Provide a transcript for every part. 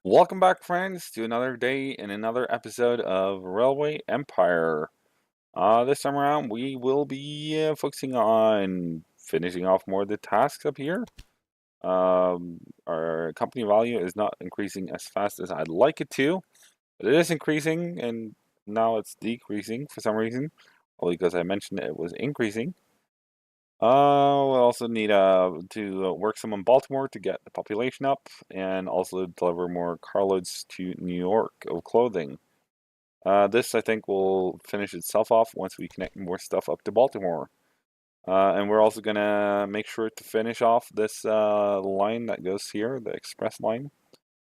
Welcome back, friends, to another day and another episode of Railway Empire. This time around, we will be focusing on finishing off more of the tasks up here. Our company value is not increasing as fast as I'd like it to, but it is increasing, and now it's decreasing for some reason. Probably because I mentioned it was increasing. We'll also need to work some in Baltimore to get the population up, and also deliver more carloads to New York of clothing. This, I think, will finish itself off once we connect more stuff up to Baltimore. And we're also gonna make sure to finish off this line that goes here, the express line.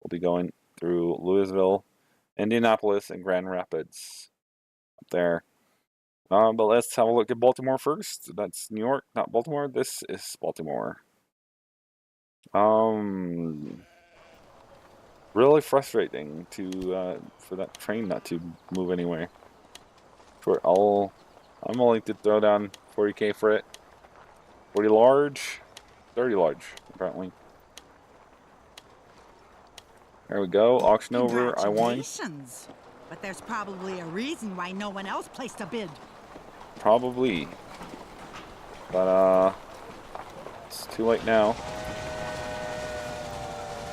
We'll be going through Louisville, Indianapolis, and Grand Rapids up there. But let's have a look at Baltimore first. That's New York, not Baltimore. This is Baltimore. Um, really frustrating to for that train not to move anywhere. Sure, I'm willing to throw down 40K for it. 40 large, 30 large, apparently. There we go. Auction over. I won. Congratulations. But there's probably a reason why no one else placed a bid. Probably. But it's too late now.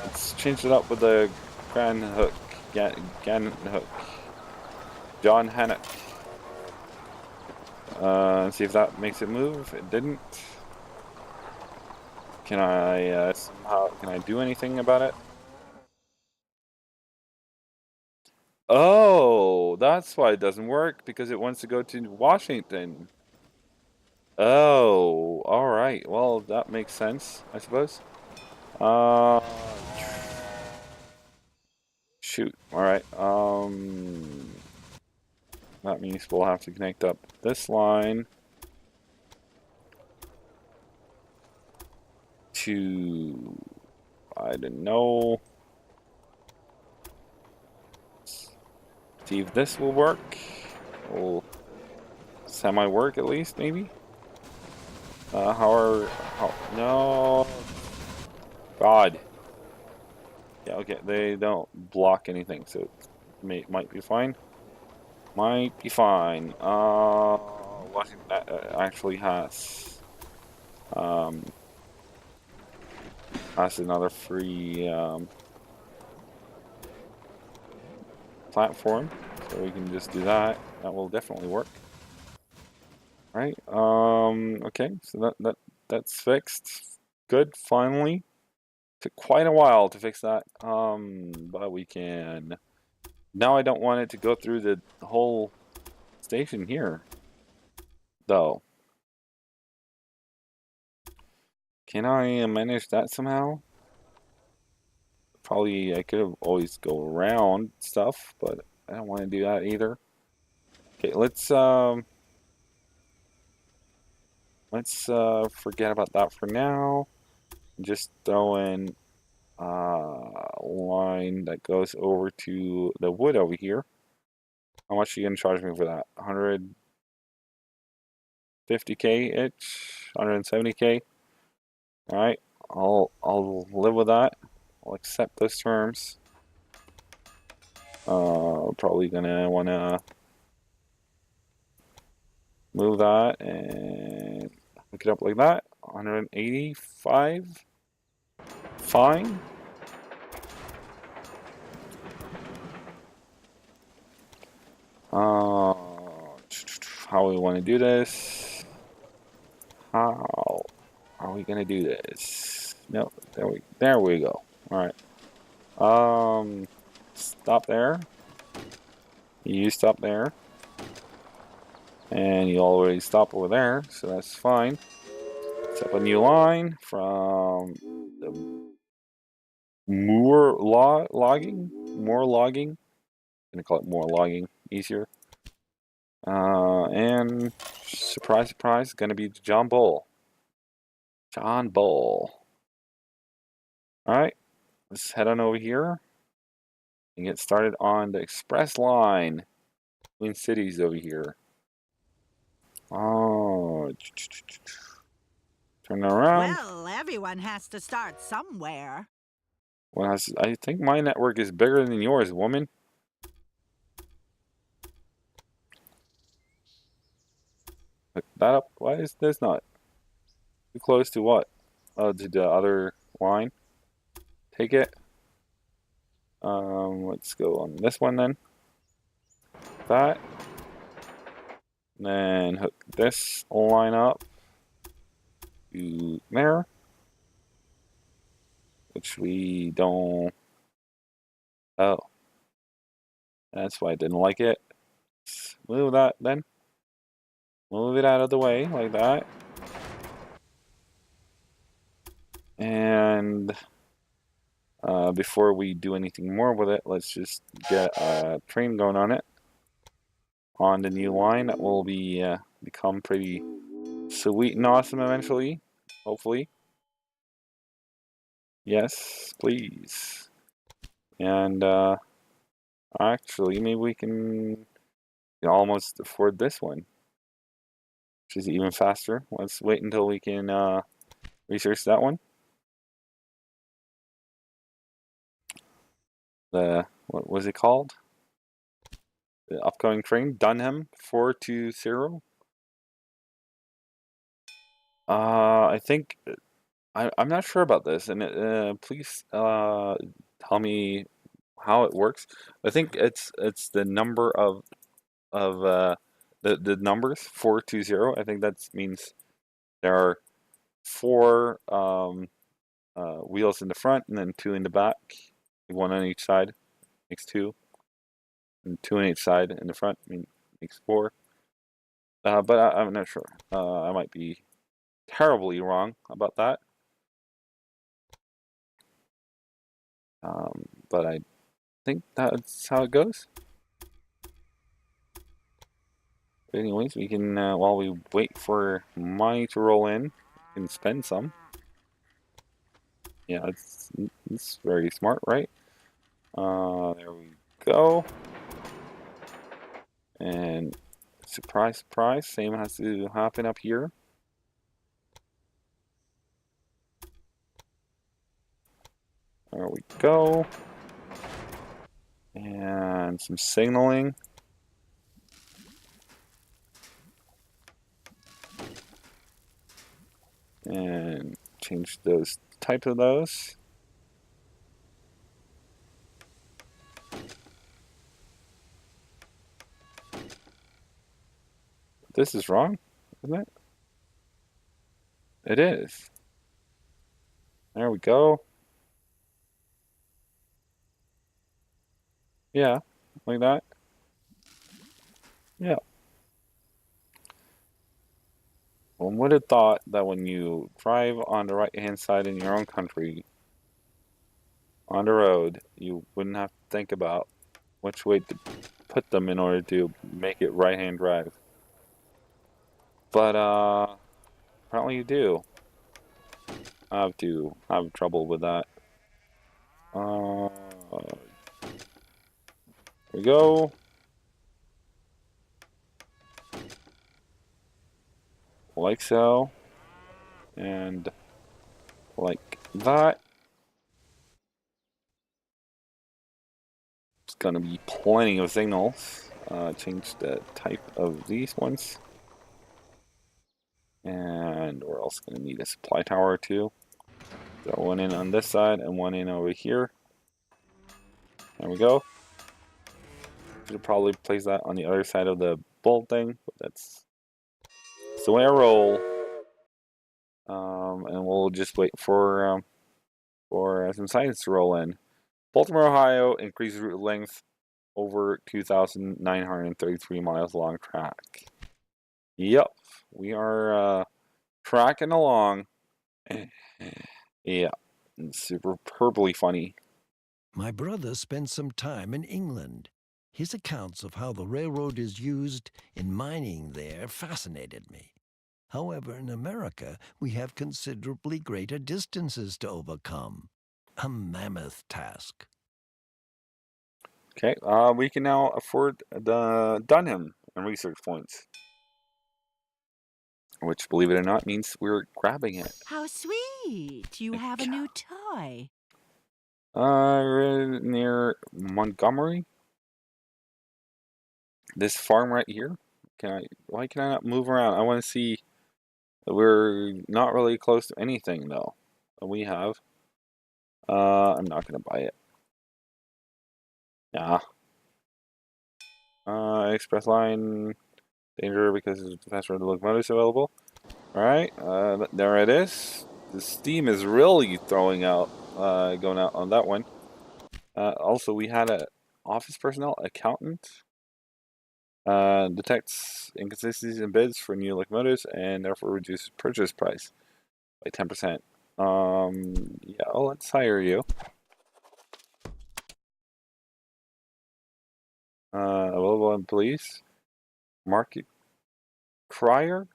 Let's change it up with the Grand Hook. Gan Hook. John Hannock. See if that makes it move. It didn't. Can I do anything about it? Oh, that's why it doesn't work, because it wants to go to Washington. Oh, all right. Well, that makes sense, I suppose. Shoot. All right. That means we'll have to connect up this line to, I don't know. See if this will work. Will semi-work at least, maybe. No. God. Yeah, okay, they don't block anything, so it might be fine. Might be fine. Washington actually has another free platform, so we can just do that. That will definitely work. Right. Okay, so that's fixed. Good, finally. Took quite a while to fix that. But we can. Now I don't want it to go through the whole station here, though. Can I manage that somehow? Probably I could have always go around stuff, but I don't want to do that either. Okay, let's forget about that for now. Just throw in a line that goes over to the wood over here. How much are you gonna charge me for that? 150K each, 170K. All right, I'll live with that. I'll accept those terms. Probably gonna wanna move that and hook it up like that. 185. Fine. How we want to do this? How are we gonna do this? No, there we go. All right. Stop there. You stop there, and you already stop over there, so that's fine. Set up a new line from the Moore logging. I'm gonna call it more logging, easier. And surprise, surprise, it's gonna be John Bull. John Bull. All right, let's head on over here and get started on the express line between cities over here. Oh, turn around. Well, everyone has to start somewhere. Well, I think my network is bigger than yours, woman. Look that up. Why is this not too close to what? Oh, to the other line. Take it. Let's go on this one then. That. Then hook this line up to there, which we don't. Oh, that's why I didn't like it. Let's move that then. Move it out of the way like that. And before we do anything more with it, let's just get a train going on it. On the new line that will be become pretty sweet and awesome eventually, hopefully. Yes, please. And actually, maybe we can almost afford this one, which is even faster. Let's wait until we can research that one. What was it called? The upcoming train, Dunham 420. I think I'm not sure about this, and please tell me how it works. I think it's the number of the numbers 420. I think that means there are four wheels in the front and then two in the back, one on each side makes two, and two on each side in the front makes four. But I'm not sure. I might be terribly wrong about that. But I think that's how it goes. But anyways, we can, while we wait for money to roll in, we can spend some. Yeah, it's very smart, right? There we go. And surprise, surprise, same has to happen up here. There we go. And some signaling. And change those types of those. This is wrong, isn't it? It is. There we go. Yeah, like that. Yeah. One would have thought that when you drive on the right-hand side in your own country, on the road, you wouldn't have to think about which way to put them in order to make it right-hand drive. But apparently you do. I have trouble with that. Here we go. Like so. And like that. It's gonna be plenty of signals. Change the type of these ones. And we're also gonna need a supply tower too. Got one in on this side and one in over here. There we go. Should probably place that on the other side of the bolt thing, but that's the way I roll. And we'll just wait for some signs to roll in. Baltimore, Ohio, increased route length over 2,933 miles long track. Yep, we are tracking along. Yeah, it's superbly funny. My brother spent some time in England. His accounts of how the railroad is used in mining there fascinated me. However, in America, we have considerably greater distances to overcome. A mammoth task. Okay, we can now afford the Dunham and research points. Which, believe it or not, means we're grabbing it. How sweet. You have a new toy. We're near Montgomery. This farm right here. Why can I not move around? I want to see. We're not really close to anything though. We have. I'm not gonna buy it. Yeah. Express line danger because the faster the locomotives available. All right. There it is. The steam is really throwing out, going out on that one. Also, we had a office personnel accountant. Detects inconsistencies in bids for new locomotives and therefore reduces purchase price by 10%. Yeah, let's hire you. Available employees. Market crier.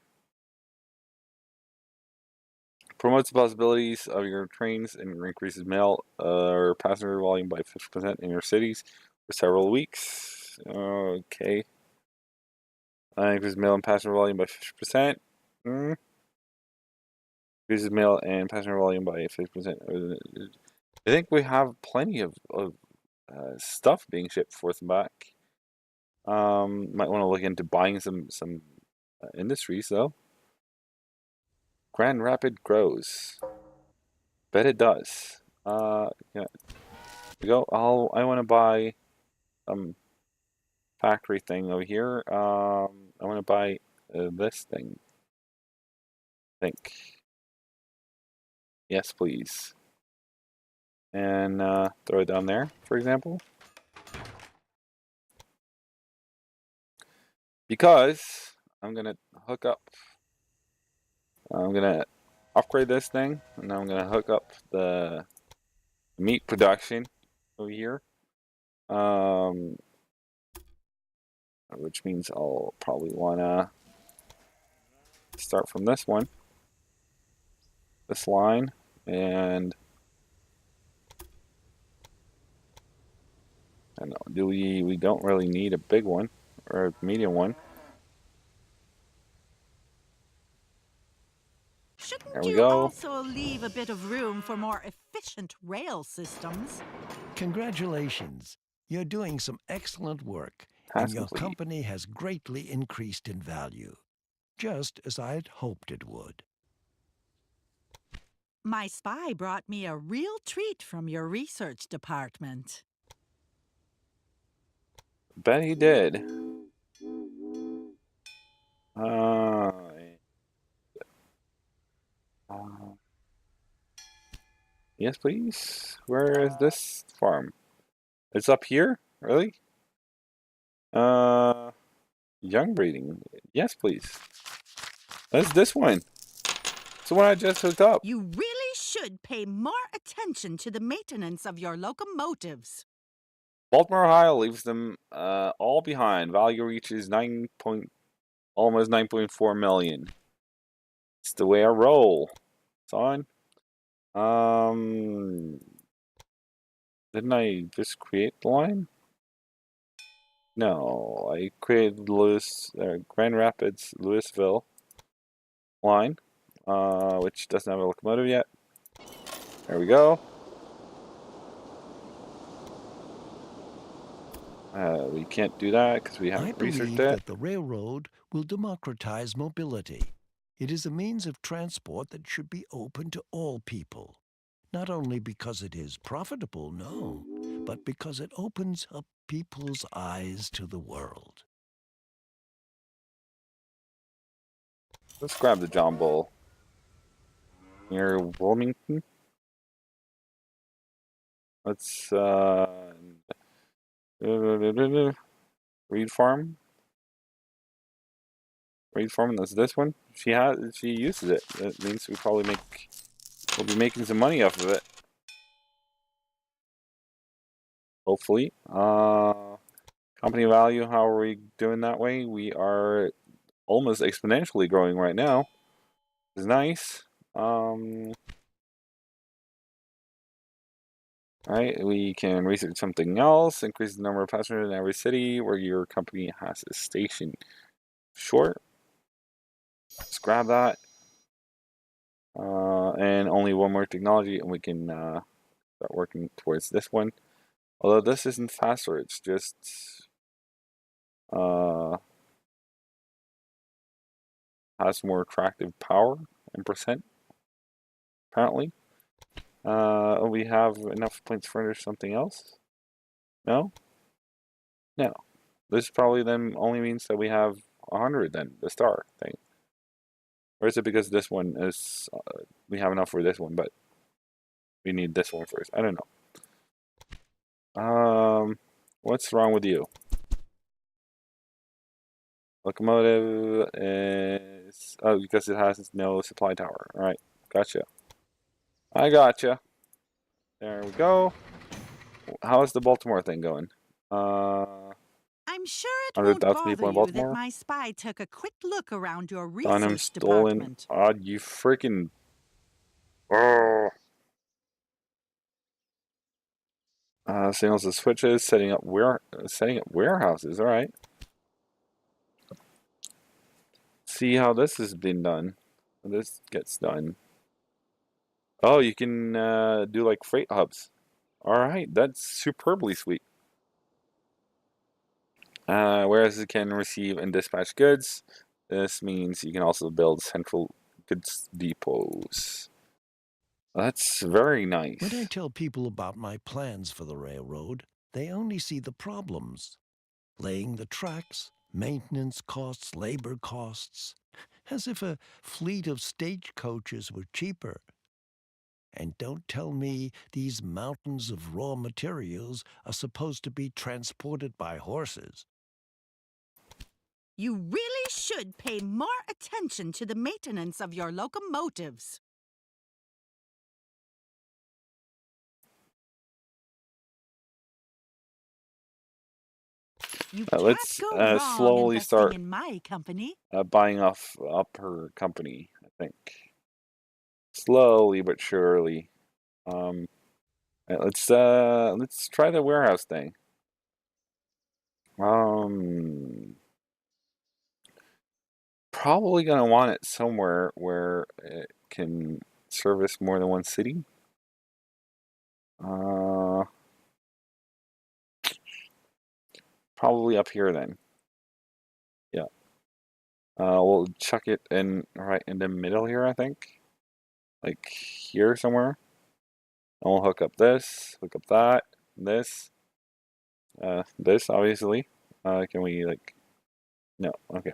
Promotes the possibilities of your trains and increases mail or passenger volume by 50% in your cities for several weeks. Okay. Increases mail and passenger volume by 50%. Increases mail and passenger volume by 50%. I think we have plenty of stuff being shipped forth and back. Might want to look into buying some industries though. Grand Rapid grows. Bet it does. Yeah. We go. I want to buy factory thing over here. I want to buy this thing. I think. Yes, please. And throw it down there, for example. Because I'm gonna hook up. I'm gonna upgrade this thing, and I'm gonna hook up the meat production over here. Which means I'll probably wanna start from this one, this line, and I don't know. We don't really need a big one or a medium one. There Shouldn't we you go. also leave a bit of room for more efficient rail systems? Congratulations. You're doing some excellent work, and Task your complete. company has greatly increased in value, just as I had hoped it would. My spy brought me a real treat from your research department. Bet he did. Uh, yes, please. Where is this farm? It's up here? Really? Young breeding. Yes, please. That's this one. It's the one I just hooked up. You really should pay more attention to the maintenance of your locomotives. Baltimore, Ohio leaves them all behind. Value reaches almost 9.4 million. It's the way I roll. Son. Didn't I just create the line? No, I created Grand Rapids, Louisville line, which doesn't have a locomotive yet. There we go. We can't do that because we I haven't researched believe it. that the railroad will democratize mobility. It is a means of transport that should be open to all people, not only because it is profitable, no, but because it opens up people's eyes to the world. Let's grab the John Bull near Wilmington. Let's Reed Farm. Reed Farm. That's this one. She uses it. That means we'll be making some money off of it. Hopefully. Company value. How are we doing that way? We are almost exponentially growing right now. It's nice. Alright, we can research something else. Increase the number of passengers in every city where your company has a station. Sure. Let's grab that. And only one more technology, and we can start working towards this one. Although this isn't faster, it's just has more attractive power and percent, apparently. We have enough points for something else? No? No. This probably then only means that we have 100 then, the star thing. Or is it because this one is, we have enough for this one, but we need this one first? I don't know. What's wrong with you? Locomotive is, oh, because it has no supply tower. All right, gotcha. I gotcha. There we go. How is the Baltimore thing going? I'm sure it 100,000 won't people bother in you that Baltimore. my spy took a quick look around your Done research stolen. department. Odd, you freaking. Oh. Signals and switches, setting up warehouses. All right. See how this has been done. This gets done. Oh, you can do like freight hubs. All right, that's superbly sweet. Whereas it can receive and dispatch goods, this means you can also build central goods depots. That's very nice. When I tell people about my plans for the railroad, they only see the problems. Laying the tracks, maintenance costs, labor costs, as if a fleet of stagecoaches were cheaper. And don't tell me these mountains of raw materials are supposed to be transported by horses. You really should pay more attention to the maintenance of your locomotives. You can't Let's go wrong slowly investing start in my company. buying up her company, I think. Slowly but surely. Right, let's try the warehouse thing. Probably gonna want it somewhere where it can service more than one city. Probably up here then. Yeah. We'll chuck it in right in the middle here, I think. Like here somewhere. And we'll hook up this, hook up that, this. This obviously. Can we like no, okay.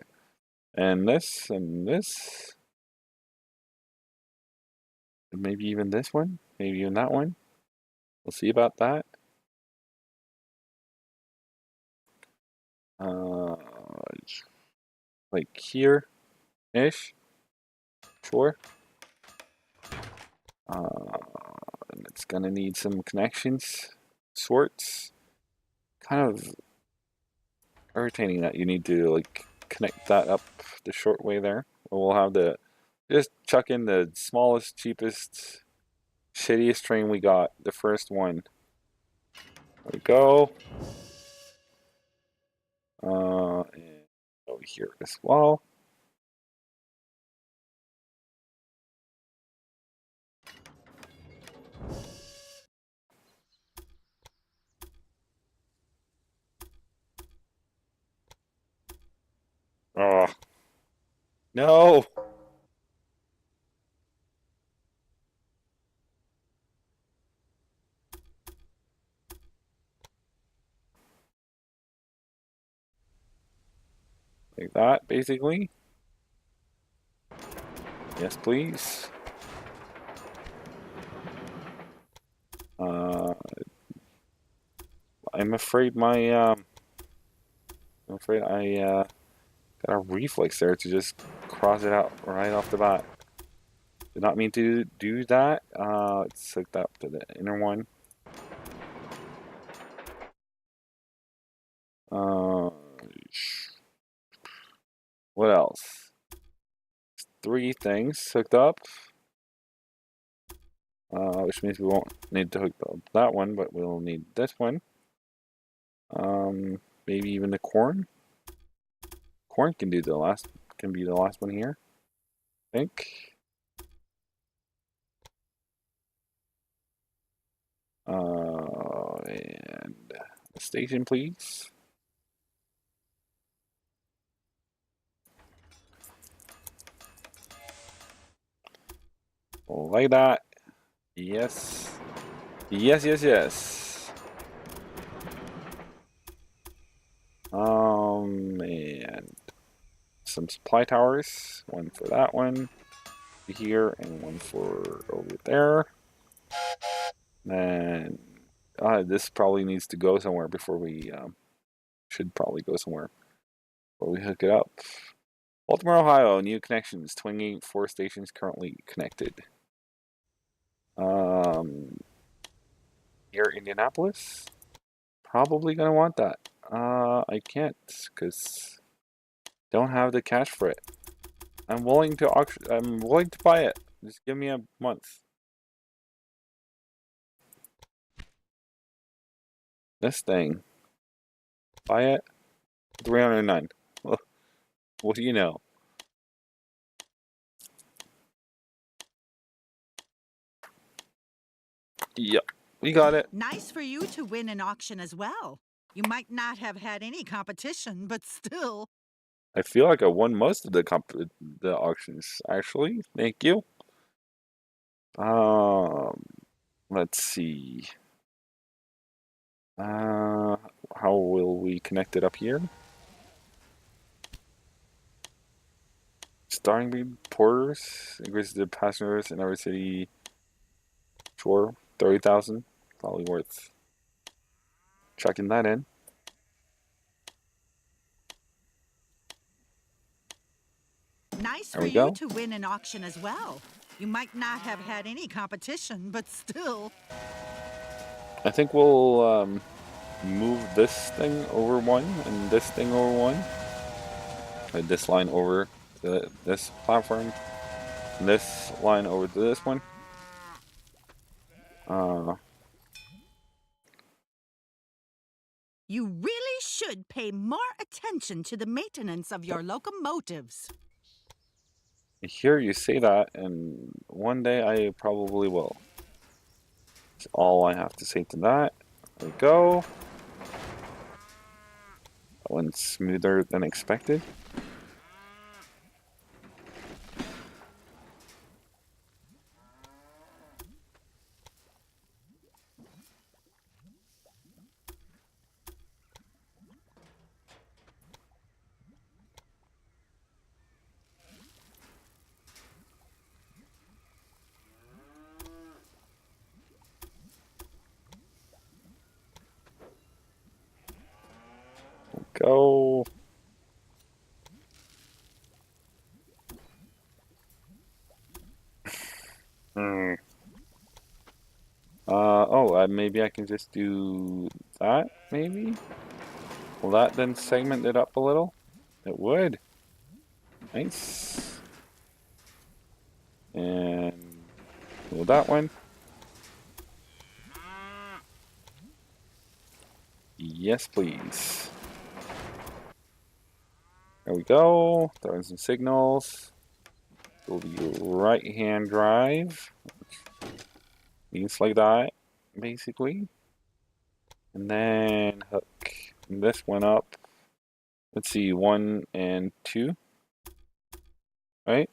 And this and this. And maybe even this one, maybe even that one. We'll see about that. Uh like here-ish. Sure. And it's gonna need some connections, sorts. Kind of irritating that you need to like connect that up the short way there. But we'll have to just chuck in the smallest, cheapest, shittiest train we got. The first one. There we go. And over here as well. Oh, no. Like that, basically. Yes, please. I'm afraid I got a reflex there to just cross it out right off the bat. Did not mean to do that. Let's hook that up to the inner one. What else? 3 things hooked up. Which means we won't need to hook up that one, but we'll need this one. Maybe even the corn. Corn can be the last one here, I think. And a station, please. Like that. Yes. Yes, yes, yes. And some supply towers. One for that one here, and one for over there. And this probably needs to go somewhere before we should probably go somewhere before we hook it up. Baltimore, Ohio, new connections. 24 stations currently connected. Here, Indianapolis. Probably gonna want that. I can't because don't have the cash for it. I'm willing to auction. I'm willing to buy it. Just give me a month. This thing. Buy it. 309. Well, what do you know? Yep, we got it. Nice for you to win an auction as well. You might not have had any competition, but still. I feel like I won most of the auctions. Actually, thank you. Let's see. How will we connect it up here? Starting porters increases the passengers in every city. Sure, 30,000. Probably worth checking that in. Nice There for we you go. to win an auction as well. You might not have had any competition, but still. I think we'll move this thing over one and this thing over one. This line over to this platform. And this line over to this one. You really should pay more attention to the maintenance of your locomotives. I hear you say that, and one day I probably will. That's all I have to say to that. There we go. That went smoother than expected. Go. Hmm. Maybe I can just do that, maybe? Will that then segment it up a little? It would. Nice. And will that one? Yes, please. There we go. Throwing some signals. Will be right-hand drive. Means like that, basically. And then hook this one up. Let's see, 1 and 2. Right?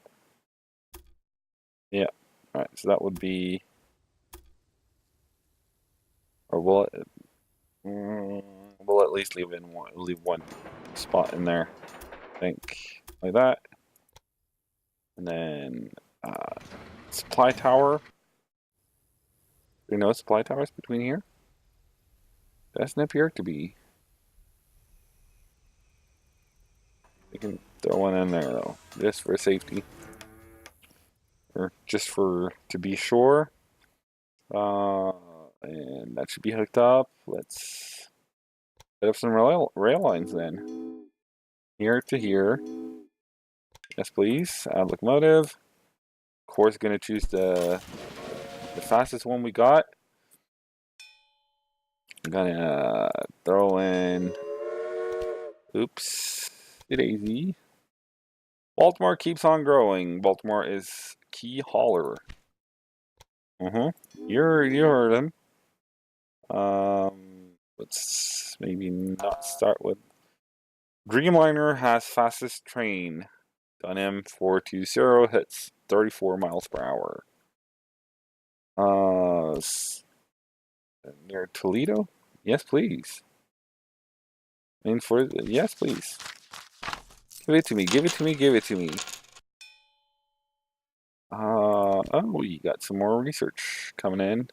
Yeah. Alright, so that would be. Or will it. We'll at least leave one spot in there. I think. Like that. And then supply tower. There are no supply towers between here? Doesn't appear to be. We can throw one in there though, just for safety. Or just to be sure. And that should be hooked up. Let's set up some rail lines then. Here to here. Yes, please. Add locomotive. Of course, going to choose the fastest one we got. I'm gonna throw in. Oops, daisy. Baltimore keeps on growing. Baltimore is key hauler. You heard him. Let's maybe not start with Dreamliner has fastest train. Done M420 hits 34 miles per hour. Near Toleto? Yes, please. And for yes, please. Give it to me. Give it to me. Give it to me. Oh, you got some more research coming in.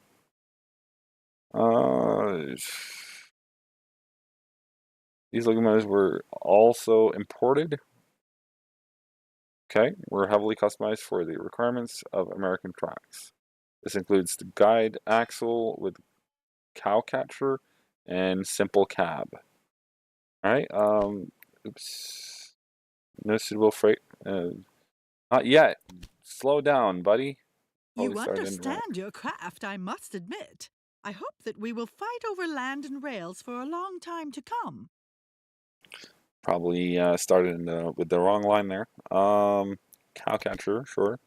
These locomotives were also imported. Okay, were heavily customized for the requirements of American tracks. This includes the guide axle with cow catcher and simple cab. All right. Oops. No suitable freight. Not yet. Slow down, buddy. You understand your craft, I must admit. I hope that we will fight over land and rails for a long time to come. Probably started with the wrong line there. Cow catcher, sure.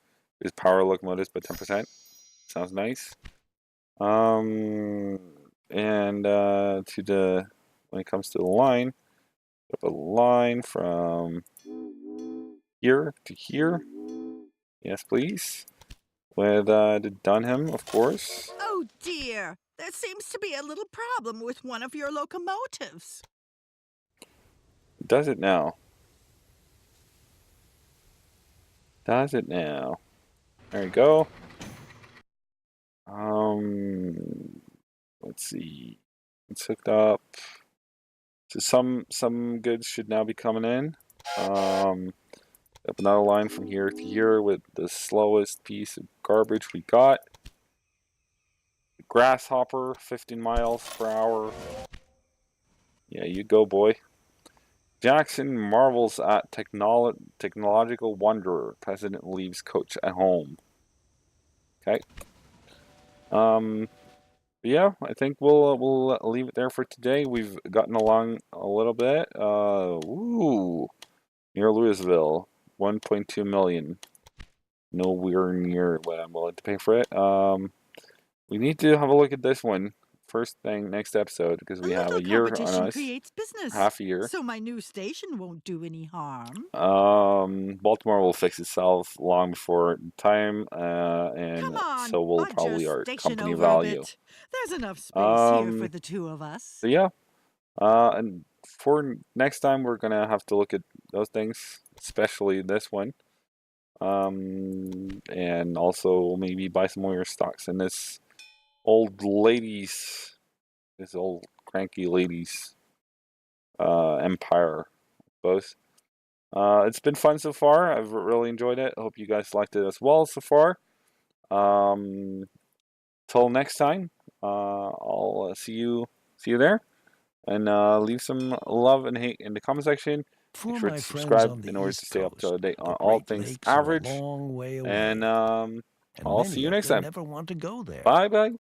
Is power locomotives, but 10%. Sounds nice. And when it comes to the line, we have a line from here to here. Yes, please. With the Dunham, of course. Oh dear, there seems to be a little problem with one of your locomotives. Does it now? Does it now? There we go. Let's see. It's hooked up. So some goods should now be coming in. Up another line from here to here with the slowest piece of garbage we got. Grasshopper, 15 miles per hour. Yeah, you go, boy. Jackson marvels at technological wonder. President leaves coach at home. Okay. Yeah, I think we'll leave it there for today. We've gotten along a little bit. Near Louisville, 1.2 million. Nowhere near what I'm willing to pay for it. We need to have a look at this one first thing next episode because we have a year on us. Creates business. Half a year. So my new station won't do any harm. Baltimore will fix itself long before time, and Come on, so will budge probably your our station company over a value. bit. There's enough space here for the two of us. So yeah, and for next time we're gonna have to look at those things, especially this one, and also maybe buy some more stocks in this old cranky ladies empire, both. It's been fun so far. I've really enjoyed it. I hope you guys liked it as well so far. Till next time, I'll see you there, and leave some love and hate in the comment section. For Make sure my to friends subscribe on the in order to East stay up to Coast, date on the all Great things Lakes are a average. long way away, And and I'll see many you of next them time. never want to go there. Bye bye.